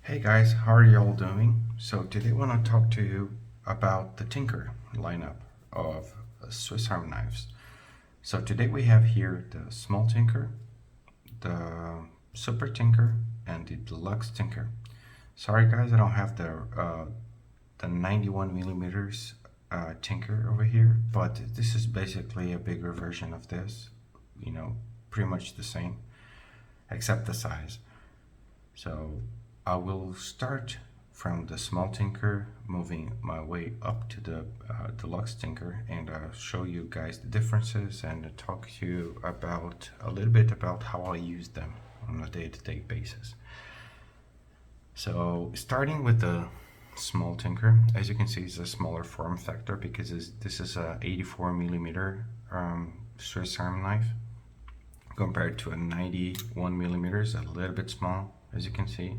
Hey guys, how are y'all doing? So today I want to talk to you about the Tinker lineup of Swiss Army knives. So today we have here the small Tinker, the super Tinker, and the Deluxe Tinker. Sorry guys, I don't have the 91 millimeters Tinker over here, but this is basically a bigger version of this. You know, pretty much the same, except the size. So I will start from the small Tinker, moving my way up to the Deluxe Tinker, and show you guys the differences and talk to you about a little bit about how I use them on a day-to-day basis. So starting with the small Tinker, as you can see, it's a smaller form factor because this is a 84 millimeter Swiss Army knife compared to a 91 millimeters, a little bit small, as you can see.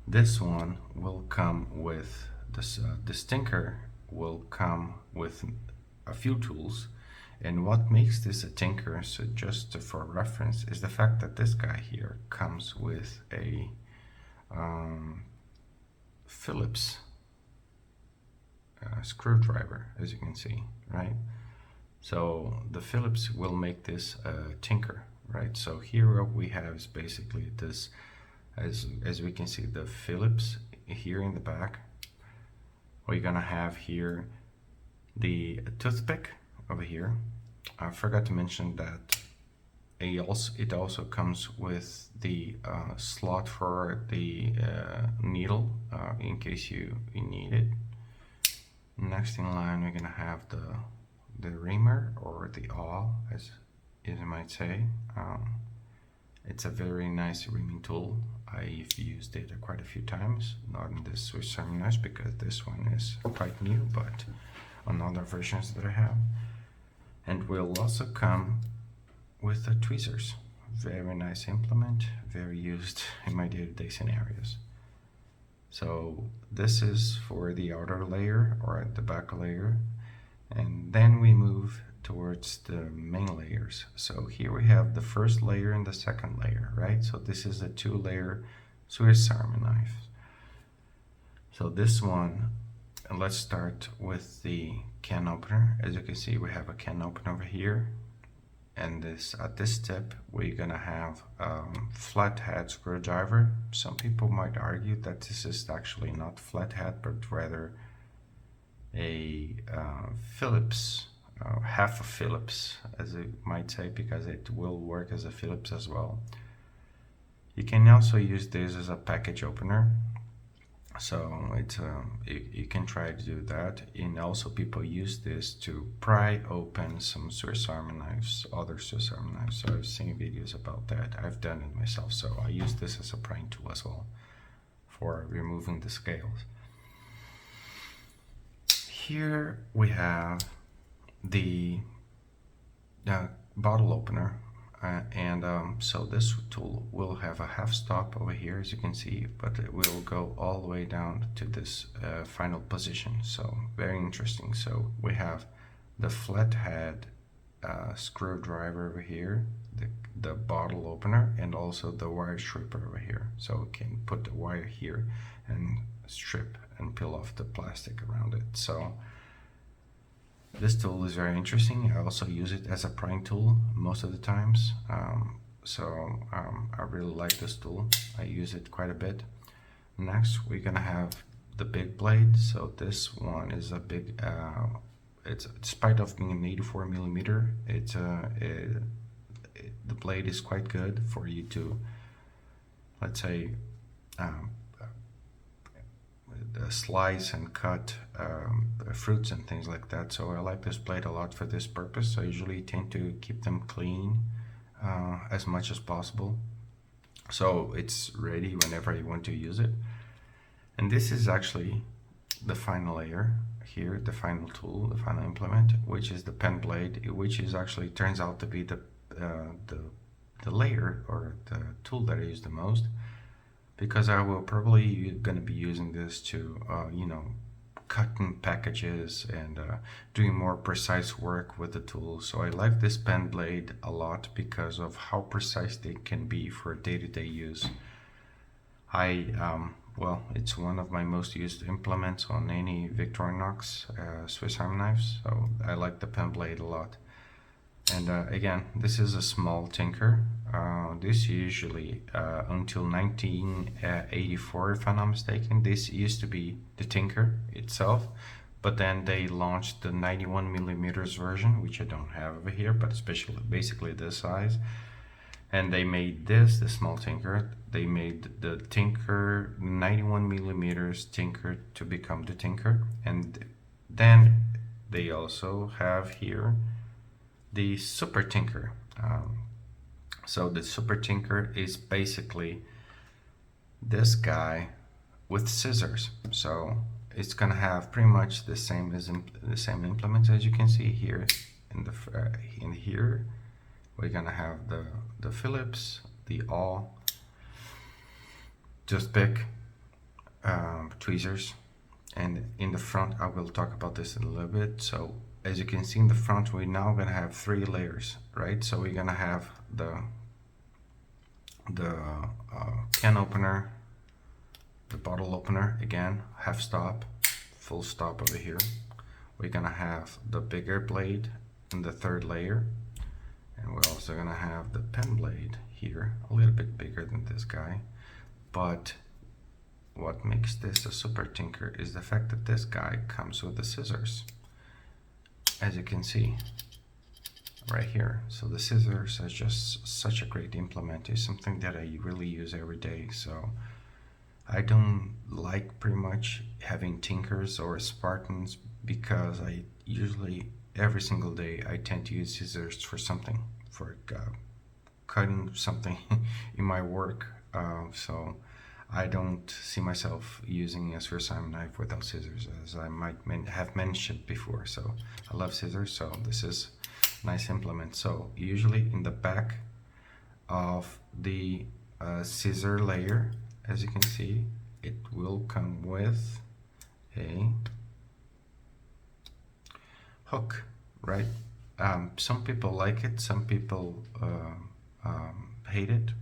This one will come with this Tinker will come with a few tools, and what makes this a Tinker, so just for reference, is the fact that this guy here comes with a Phillips screwdriver, as you can see, right? So the Phillips will make this a Tinker, right? So here what we have is basically this. As we can see, the Phillips here in the back. We're gonna have here the toothpick over here. I forgot to mention that it also comes with the slot for the needle in case you need it. Next in line, we're gonna have the reamer, or the awl, as you might say. It's a very nice reaming tool. I've used it quite a few times, not in this Swiss Army knives because this one is quite new, but on other versions that I have. And will also come with the tweezers. Very nice implement, very used in my day-to-day scenarios. So this is for the outer layer or the back layer, and then we move towards the main layers. So here we have the first layer and the second layer, right? So this is a 2-layer Swiss Army knife. So this one, and let's start with the can opener. As you can see, we have a can opener over here, and at this tip we're gonna have flat head screwdriver. Some people might argue that this is actually not flat head, but rather a Phillips, half a Phillips, as you might say, because it will work as a Phillips as well. You can also use this as a package opener, so it's you can try to do that. And also people use this to pry open some Swiss Army knives, other Swiss Army knives. So I've seen videos about that. I've done it myself, so I use this as a prying tool as well for removing the scales. Here we have the bottle opener, so this tool will have a half stop over here, as you can see, but it will go all the way down to this final position. So very interesting. So we have the flat head screwdriver over here, the bottle opener, and also the wire stripper over here. So we can put the wire here and strip and peel off the plastic around it. So this tool is very interesting. I also use it as a prying tool most of the times. I really like this tool. I use it quite a bit. Next, we're gonna have the big blade. So this one is a big, it's, despite of being an 84 millimeter, the blade is quite good for you to, let's say, slice and cut fruits and things like that. So I like this blade a lot for this purpose. So I usually tend to keep them clean as much as possible, so it's ready whenever I want to use it. And this is actually the final layer here, the final tool, the final implement, which is the pen blade, which is actually turns out to be the layer or the tool that I use the most, because I will probably gonna be using this to you know, cutting packages and doing more precise work with the tool. So I like this pen blade a lot because of how precise they can be for day-to-day use. Well, it's one of my most used implements on any Victorinox Swiss Army knives, so I like the pen blade a lot. And again, this is a small Tinker. This usually, until 1984, if I'm not mistaken, this used to be the Tinker itself, but then they launched the 91 millimeters version, which I don't have over here, but especially basically this size. And they made this, the small Tinker. They made the Tinker 91 millimeters Tinker to become the Tinker. And then they also have here the Super Tinker. So the Super Tinker is basically this guy with scissors. So it's gonna have pretty much the same implements as you can see here in here. We're gonna have the Phillips, the awl, just pick, tweezers, and in the front I will talk about this in a little bit. So as you can see in the front, we're now gonna have 3 layers, right? So we're gonna have the can opener, the bottle opener, again half stop, full stop over here. We're gonna have the bigger blade in the 3rd layer. And we're also gonna have the pen blade here, a little bit bigger than this guy. But what makes this a Super Tinker is the fact that this guy comes with the scissors, as you can see right here. So the scissors is just such a great implement. It's something that I really use every day. So I don't like pretty much having Tinkers or Spartans because I usually every single day I tend to use scissors for something, for cutting something in my work. So I don't see myself using a Swiss Army knife without scissors, as I might have mentioned before. So I love scissors, so this is a nice implement. So usually in the back of the scissor layer, as you can see, it will come with a hook, right? Some people like it, some people hate it.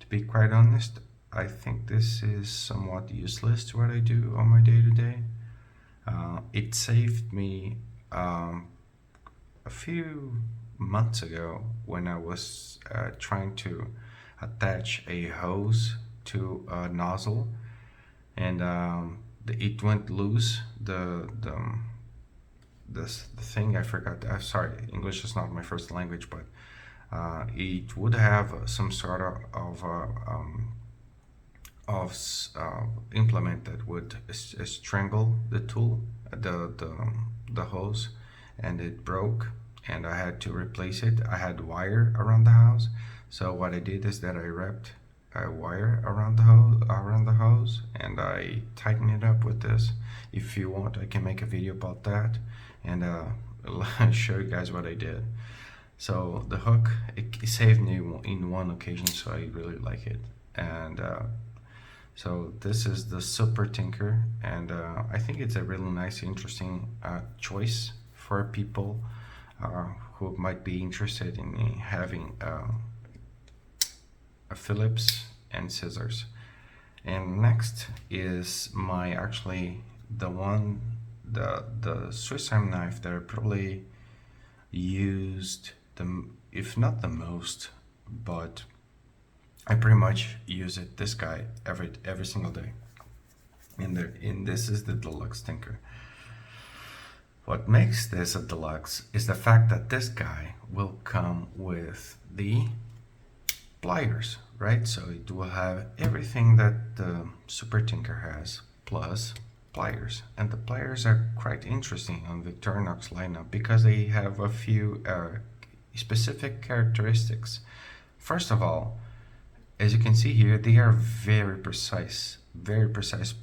To be quite honest, I think this is somewhat useless to what I do on my day-to-day. It saved me a few months ago when I was trying to attach a hose to a nozzle, and it went loose. The thing, I forgot. I'm sorry, English is not my first language, but it would have some sort of implement that would strangle the tool, the hose, and it broke, and I had to replace it. I had wire around the house, so what I did is that I wrapped a wire around the hose, and I tightened it up with this. If you want, I can make a video about that, and I'll show you guys what I did. So the hook, it saved me in one occasion, so I really like it. And so this is the Super Tinker, and I think it's a really nice, interesting choice for people who might be interested in having a Phillips and scissors. And next is the Swiss Army knife that I probably used if not the most, but I pretty much use it, this guy, every single day. And this is the Deluxe Tinker. What makes this a deluxe is the fact that this guy will come with the pliers, right? So it will have everything that the Super Tinker has, plus pliers. And the pliers are quite interesting on Victorinox lineup because they have a few specific characteristics. First of all, as you can see here, they are very precise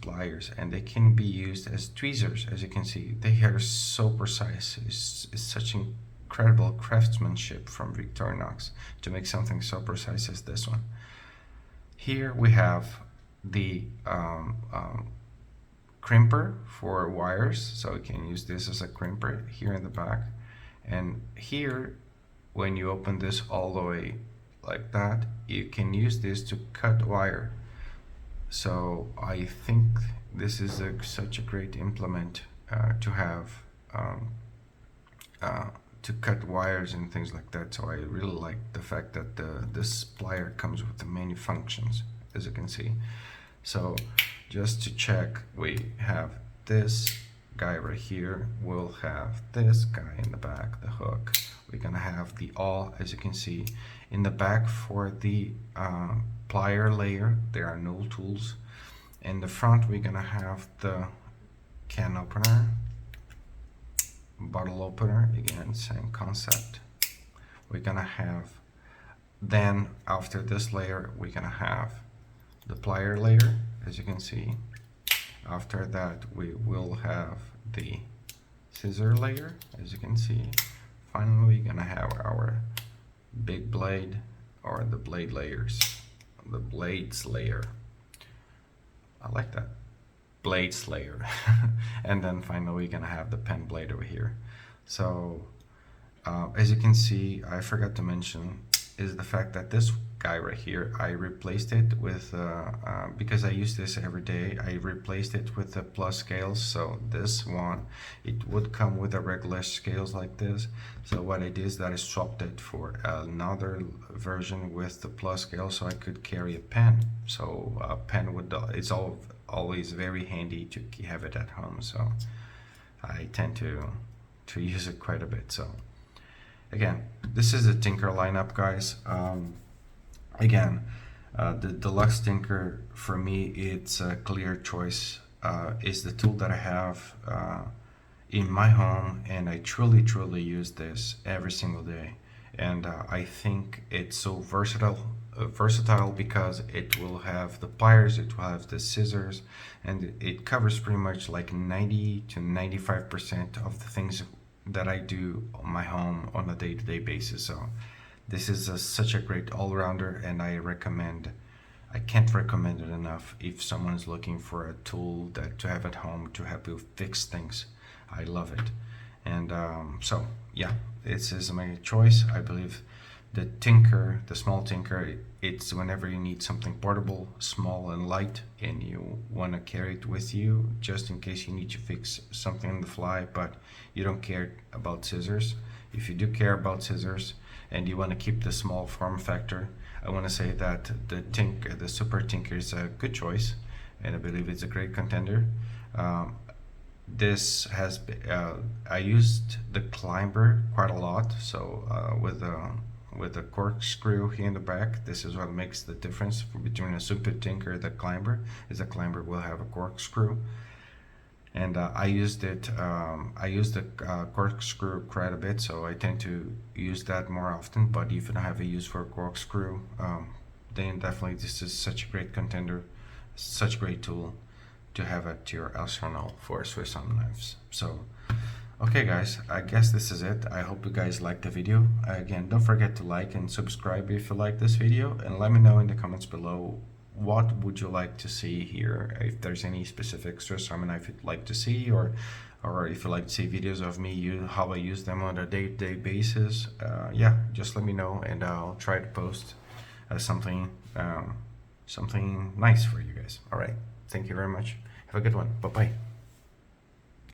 pliers, and they can be used as tweezers. As you can see, they are so precise. It's such incredible craftsmanship from Victorinox to make something so precise as this one. Here we have the crimper for wires, so you can use this as a crimper here in the back. And here, when you open this all the way like that, you can use this to cut wire. So I think this is such a great implement to have to cut wires and things like that. So I really like the fact that this plier comes with the many functions, as you can see. So just to check, we have this guy right here. We'll have this guy in the back, the hook. We're gonna have the awl, as you can see. In the back for the plier layer, there are no tools. In the front, we're gonna have the can opener, bottle opener, again, same concept. We're gonna have, then after this layer, we're gonna have the plier layer, as you can see. After that, we will have the scissor layer, as you can see. Finally, we're gonna have our big blade, or the blade layers, the blades layer. I like that, blades layer. And then finally, we're gonna have the pen blade over here. So as you can see, I forgot to mention is the fact that this guy right here, I replaced it with because I use this every day, I replaced it with the plus scales. So this one, it would come with a regular scales like this. So what I did is that I swapped it for another version with the plus scale, so I could carry a pen. So a pen would, it's always very handy to have it at home. So I tend to use it quite a bit. So again, this is a Tinker lineup, guys. Again, the Deluxe Tinker, for me, it's a clear choice. It's the tool that I have in my home, and I truly use this every single day. And I think it's so versatile because it will have the pliers, it will have the scissors, and it covers pretty much like 90 to 95% of the things that I do on my home on a day-to-day basis. So this is such a great all-rounder, and I can't recommend it enough if someone's looking for a tool that to have at home to help you fix things. I love it. And so yeah, this is my choice. I believe the Tinker, the small Tinker, it's whenever you need something portable, small and light, and you want to carry it with you just in case you need to fix something on the fly, but you don't care about scissors. If you do care about scissors and you want to keep the small form factor, I want to say that the Tinker, the Super Tinker, is a good choice, and I believe it's a great contender. This has I used the climber quite a lot, so with a corkscrew here in the back, this is what makes the difference between a Super Tinker and the climber. Is the climber will have a corkscrew, and I used it. I used the corkscrew quite a bit, so I tend to use that more often. But if you don't have a use for a corkscrew, then definitely this is such a great contender, such a great tool to have at your arsenal for Swiss Army knives. So okay guys, I guess this is it. I hope you guys liked the video. Again, don't forget to like and subscribe if you like this video, and let me know in the comments below what would you like to see here, if there's any specific Swiss Army knife you'd like to see, or if you like to see videos of me how I use them on a day-to-day basis. Yeah, just let me know, and I'll try to post something nice for you guys. All right, thank you very much. Have a good one. Bye-bye.